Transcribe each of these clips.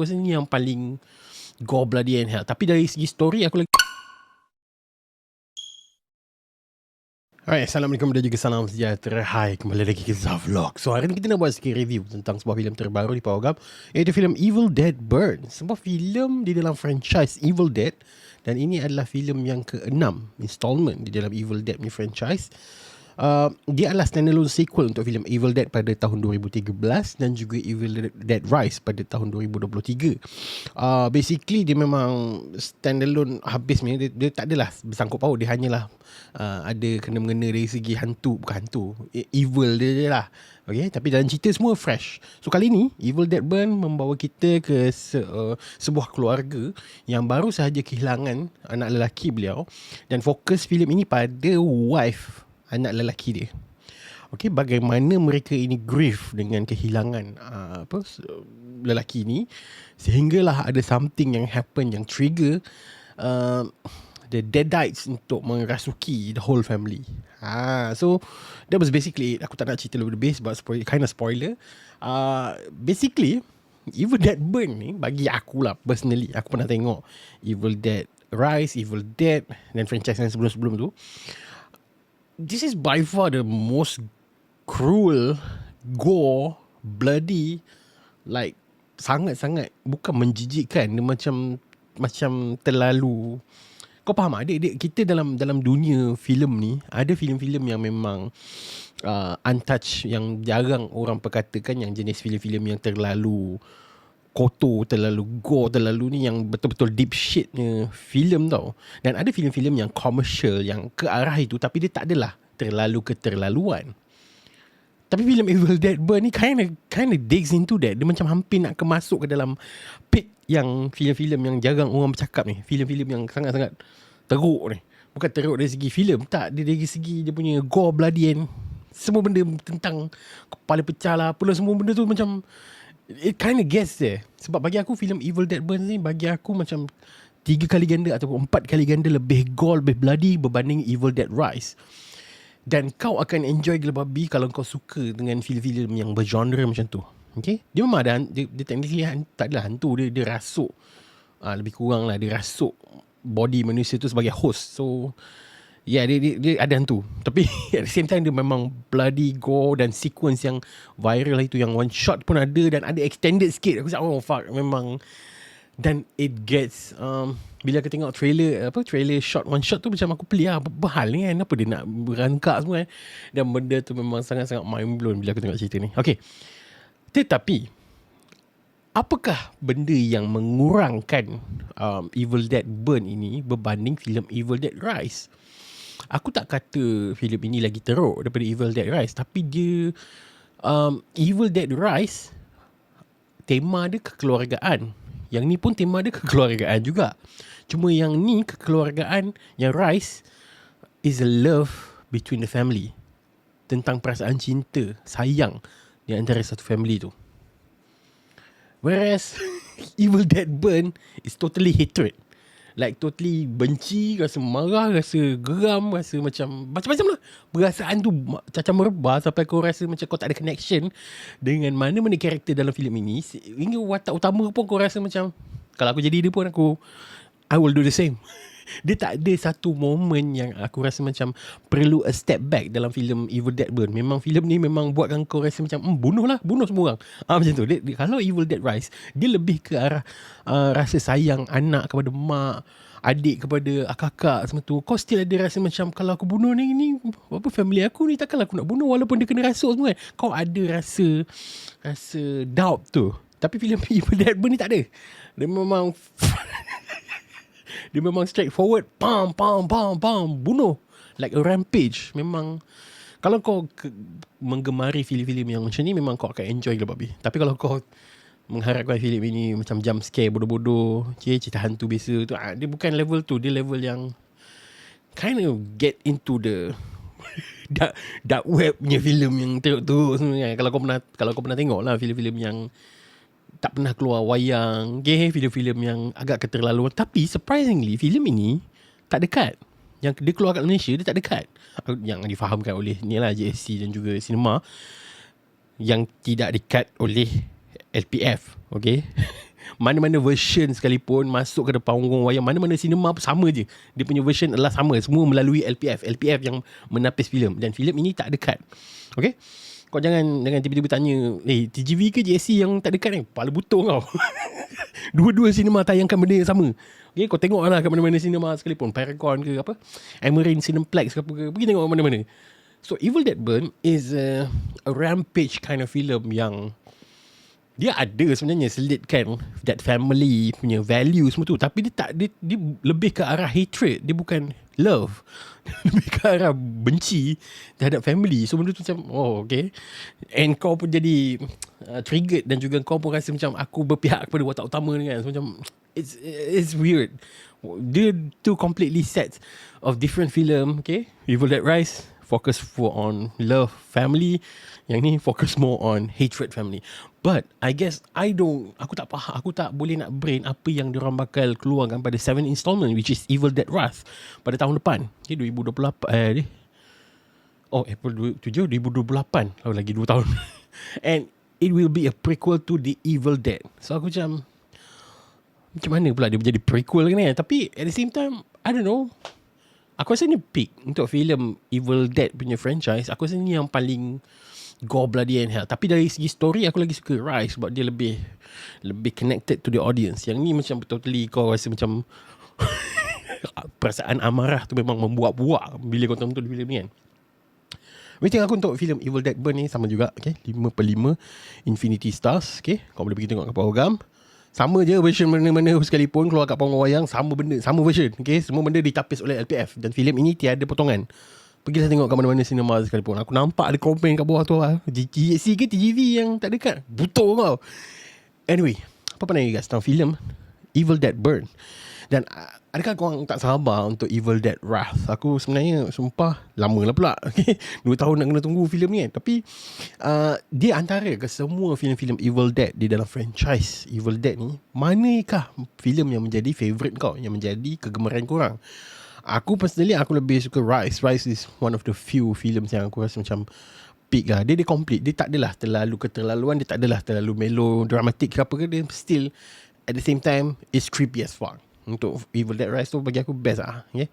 rasa ni yang paling gore, bloody and hell. Tapi dari segi story aku lagi. Alright, Assalamualaikum dan juga salam sejahtera. Hai, kembali lagi ke Zavlog. So hari ni kita nak buat sikit review tentang sebuah filem terbaru di Power Gam, iaitu filem Evil Dead Burn. Sebuah filem di dalam franchise Evil Dead, dan ini adalah filem yang ke-6 installment di dalam Evil Dead punya franchise. Dia adalah standalone sequel untuk filem Evil Dead pada tahun 2013 dan juga Evil Dead Rise pada tahun 2023. Basically dia memang standalone habis ni. Dia tak adalah bersangkut paut. Dia hanyalah ada kena-mengena dari segi hantu. Bukan hantu, evil dia je lah. Okay, tapi dalam cerita semua fresh. So kali ni Evil Dead Burn membawa kita ke sebuah keluarga yang baru sahaja kehilangan anak lelaki beliau, dan fokus filem ini pada wife anak lelaki dia. Okay, bagaimana mereka ini grief dengan kehilangan lelaki ni, sehinggalah ada something yang happen yang trigger the deadites untuk merasuki the whole family. So that was basically it. Aku tak nak cerita lebih sebab kind of spoiler. Basically Evil Dead Burn ni, bagi aku lah personally, aku pernah tengok Evil Dead Rise, Evil Dead dan franchise yang sebelum-sebelum tu. This is by far the most cruel, gore, bloody, like sangat-sangat bukan menjijikkan. Dia macam terlalu. Kau faham tak? Kita dalam dunia filem ni, ada filem-filem yang memang untouched, yang jarang orang perkatakan, yang jenis filem-filem yang terlalu kotor, terlalu gore, terlalu ni, yang betul-betul deep shitnya filem tau. Dan ada filem-filem yang commercial, yang ke arah itu, tapi dia tak adalah terlalu keterlaluan. Tapi filem Evil Dead Burn ni kind of digs into that. Dia macam hampir nak masuk ke dalam pit yang filem-filem yang jarang orang bercakap ni. Filem-filem yang sangat-sangat teruk ni. Bukan teruk dari segi filem, tak. Dia dari segi dia punya gore, bloody and semua benda tentang kepala pecah lah, apalah, semua benda tu macam it kind of gets there. Sebab bagi aku filem Evil Dead Burn ni, bagi aku macam 3 kali ganda ataupun 4 kali ganda lebih gore, lebih bloody berbanding Evil Dead Rise. Dan kau akan enjoy gila babi kalau kau suka dengan filem-filem yang bergenre macam tu. Okay? Dia memang ada, dia technically tak adalah hantu, dia rasuk. Lebih kurang lah, dia rasuk body manusia tu sebagai host. So yeah, dia ada hantu. Tapi at the same time dia memang bloody, gore, dan sequence yang viral itu, yang one shot pun ada dan ada extended sikit. Aku cakap, oh fuck, memang. Dan it gets bila aku tengok trailer shot one shot tu, macam aku pelik lah, apa hal ni kan, apa dia nak berangkat semua kan. Dan benda tu memang sangat-sangat mind blown bila aku tengok cerita ni. Okay, tetapi apakah benda yang mengurangkan Evil Dead Burn ini berbanding filem Evil Dead Rise? Aku tak kata filem ini lagi teruk daripada Evil Dead Rise, tapi dia Evil Dead Rise tema dia kekeluargaan. Yang ni pun tema dia kekeluargaan juga. Cuma yang ni kekeluargaan, yang Rise is a love between the family. Tentang perasaan cinta, sayang di antara satu family tu. Whereas Evil Dead Burn is totally hatred. Like totally benci, rasa marah, rasa geram, rasa macam-macam lah. Perasaan tu macam merebah sampai kau rasa macam kau tak ada connection dengan mana-mana karakter dalam filem ini. Hingga watak utama pun kau rasa macam, kalau aku jadi dia pun I will do the same. Dia tak ada satu moment yang aku rasa macam perlu a step back dalam filem Evil Dead Burn. Memang filem ni memang buatkan kau rasa macam bunuh semua orang. Macam tu. Kalau Evil Dead Rise, dia lebih ke arah rasa sayang anak kepada mak, adik kepada kakak semua tu. Kau still ada rasa macam, kalau aku bunuh ni apa, family aku ni, takkanlah aku nak bunuh walaupun dia kena rasuk semua kan. Kau ada rasa doubt tu. Tapi filem Evil Dead Burn ni tak ada. Dia memang dia memang straightforward, pam, bunuh like a rampage. Memang kalau kau menggemari filem-filem yang macam ni, memang kau akan enjoy gila babi. Tapi kalau kau mengharapkan filem ini macam jump scare bodoh-bodoh, cerita hantu biasa tu, dia bukan level tu. Dia level yang kind of get into the dark web punya filem yang teruk-teruk sebenarnya. Kalau kau pernah tengok lah filem-filem yang tak pernah keluar wayang, filem-filem yang agak keterlaluan. Tapi surprisingly filem ini tak dekat. Yang dia keluar kat Malaysia, dia tak dekat. Yang difahamkan oleh ni lah JSC dan juga Cinema, yang tidak dekat oleh LPF. Okay. Mana-mana version sekalipun masuk ke depan panggung wayang, mana-mana sinema pun sama je. Dia punya version adalah sama. Semua melalui LPF yang menapis filem. Dan filem ini tak ada cut. Okay? Kau jangan tiba-tiba tanya, TGV ke JSC yang tak ada cut ni? Kepala butung kau. Dua-dua sinema tayangkan benda yang sama. Okay, kau tengok lah kat mana-mana sinema sekalipun, Paragon ke apa, Emerald Cineplex ke apa ke, pergi tengok mana-mana. So Evil Dead Burn is a rampage kind of film yang dia ada sebenarnya selitkan that family punya value semua tu, tapi dia lebih ke arah hatred, dia bukan love. Lebih ke arah benci terhadap family. So benda tu macam okay, and kau pun jadi triggered, dan juga kau pun rasa macam aku berpihak kepada watak utama ni kan. So macam it's weird. Dia two completely sets of different film. Okay, Evil Dead Rise focus on love family, yang ni focus more on hatred family. But I guess aku tak faham, aku tak boleh nak brain apa yang diorang bakal keluarkan pada 7 installment, which is Evil Dead Wrath pada tahun depan. Okay, 2028 April 7 2028, lagi 2 tahun. And it will be a prequel to The Evil Dead. So aku macam mana pula dia menjadi prequel kan. Tapi at the same time, I don't know, aku rasa ni peak untuk filem Evil Dead punya franchise. Aku rasa ni yang paling gore, bloody and hell. Tapi dari segi story, aku lagi suka Rise sebab dia lebih connected to the audience. Yang ni macam totally kau rasa macam perasaan amarah tu memang membuak-buak bila kau tonton filem ni kan. Rating aku untuk filem Evil Dead Burn ni sama juga, okay? 5/5 Infinity Stars, okay? Kau boleh pergi tengok kat Pawagam. Sama je version mana-mana sekalipun keluar kat panggung wayang, sama benda, sama version, okay? Semua benda ditapis oleh LPF, dan filem ini tiada potongan. Pergilah tengok kat mana-mana sinema sekalipun. Aku nampak ada komen kat bawah tu lah, GSC ke TGV yang tak dekat, butuh kau. Anyway, apa pandang you guys tentang filem Evil Dead Burn? Dan adakah korang tak sabar untuk Evil Dead Wrath? Aku sebenarnya sumpah lama lah pula, okay? 2 tahun nak kena tunggu filem ni kan. Tapi dia antara ke semua filem-filem Evil Dead di dalam franchise Evil Dead ni, manakah filem yang menjadi favourite kau, yang menjadi kegemaran korang? Aku personally, aku lebih suka Rise. Rise is one of the few films yang aku rasa macam peak lah. Dia complete. Dia tak adalah terlalu keterlaluan, dia tak adalah terlalu melodramatic ke apa ke. Dia still at the same time is creepy as fuck. Untuk Evil Dead Rise tu bagi aku best lah, okay?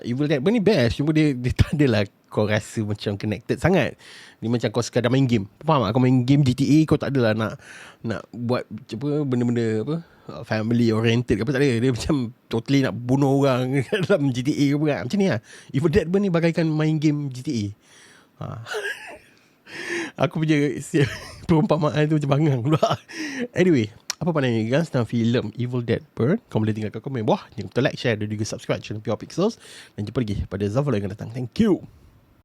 Evil Dead Burn ni best, cuma dia tak adalah kau rasa macam connected sangat. Dia macam kau sekadar main game. Faham tak? Kau main game GTA, kau tak adalah nak buat apa, benda-benda apa family oriented ke apa, tak ada. Dia macam totally nak bunuh orang dalam GTA ke apa kan. Macam ni lah. Evil Dead Burn ni bagaikan main game GTA. Aku punya perumpamaan tu macam bangang pula. Anyway, apa pandangan you guys tentang filem Evil Dead Burn? Kau boleh tinggalkan komen bawah. Jangan lupa like, share dan juga subscribe channel Pure Pixels. Dan jumpa lagi pada Zavalo yang akan datang. Thank you.